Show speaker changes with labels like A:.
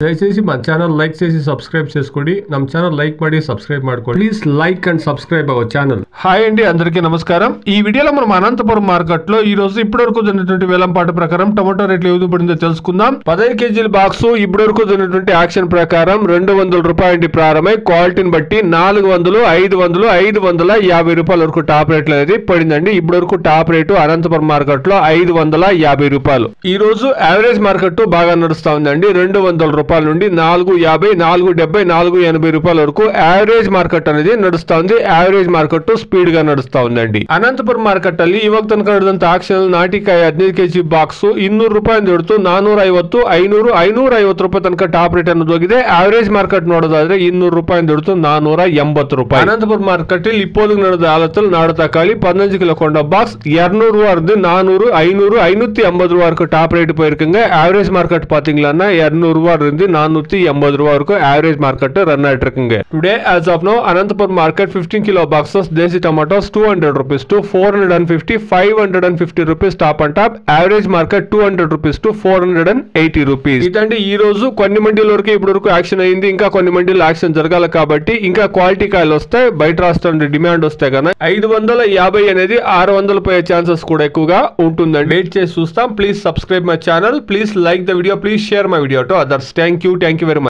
A: దయచేసి మన channel like చేసి సబ్స్క్రైబ్ చేసుకోండి. ನಮ್ಮ ఛానల్ లైక్ ಮಾಡಿ సబ్స్క్రైబ్ ಮಾಡ್ಕೊಳ್ಳಿ. Please like and subscribe our channel. Hi అండి, అందరికీ నమస్కారం. ఈ వీడియోలో మనం అనంతపురం మార్కెట్ లో ఈ రోజు ఇప్పటివరకు జరిగినటువంటి వేలంపాట ప్రకారం టమాటో రేట్లు ఏ పడిందో తెలుసుకుందాం. 15 కేజీల బాక్స్ ఇప్పటివరకు జరిగినటువంటి యాక్షన్ ప్రకారం 200 రూపాయల ప్రారంభమై క్వాలిటీని బట్టి 400, 500, 550 రూపాయల వరకు టాప్ రేట్లు అనేది పడిందండి. ఇప్పటివరకు టాప్ రేటు అనంతపురం మార్కెట్ లో 550 రూపాయలు. ఈ రోజు యావరేజ్ మార్కెట్ బాగా నడుస్తా ఉందండి. 200 రూపాయల నుండి 450, 470, 480 రూపాయల వరకు యావరేజ్ మార్కెట్ అనేది నడుస్తా ఉంది. యావరేజ్ మార్కెట్ స్పీడ్ గా ನಡಿಸ್ತಾ ఉందండి. ಅನಂತಪುರ ಮಾರ್ಕೆಟ್ ಅಲ್ಲಿ ಇವಾಗ ತನಕ ನಡೆದಂತ ಆಕ್ಷನ್ ನಾಟಿಕಾಯಿ 15 ಕೆಜಿ ಬಾಕ್ಸ್ 200 ರೂಪಾಯಿ ಹಿಡಿದು 450, 500, 550 ರೂಪಾಯಿ ತನಕ ಟಾಪ್ ರೇಟ್ ಅನ್ನೋದು ಹೋಗಿದೆ. ಆವರೇಜ್ ಮಾರ್ಕೆಟ್ ನೋಡೋದಾದ್ರೆ 200 ರೂಪಾಯಿ ಹಿಡಿದು 480 ರೂಪಾಯಿ. ಅನಂತಪುರ ಮಾರ್ಕೆಟ್ ಅಲ್ಲಿ ಇಪ್ಪೋದು ನಡೆದ ಹಾಲತ್ತಲ್ಲಿ ನಾಡು ತಕಾಳಿ 15 ಕಿಲೋ ಕೊಂಡ ಬಾಕ್ஸ் 200 ரூபாய் 400, 500, 550 ரூபாய்க்கு டாப் ரேட் போயிருக்குங்க. ஆவரேஜ் மார்க்கெட் பாத்தீங்கன்னா 200 ரூபாய் இருந்து 480 ரூபாய் வரைக்கும் ஆவரேஜ் மார்க்கெட் ரன் ஆயிட்டு இருக்குங்க. Today as of now Anantapur market 15 kilo boxes desi tomatoes 200 rupees to 450, 550 rupees top and top. Average market 200 rupees to 480 rupees. ఇదండి ఈ రోజు కొన్ని మండీల వరకు ఇప్పటి వరకు యాక్షన్ అయింది. ఇంకా కొన్ని మండీల యాక్షన్ జరగాలి కాబట్టి ఇంకా క్వాలిటీ కాయలు వస్తాయి. బయట రాష్ట్రాల డిమాండ్ వస్తే కన్నా 550 అనేది 600 పోయే ఛాన్సెస్ కూడా ఎక్కువగా ఉంటుందండి. వెయిట్ చేసి చూస్తాం. Please subscribe my channel. Please like the video. Please share my video to others. Thank you very much.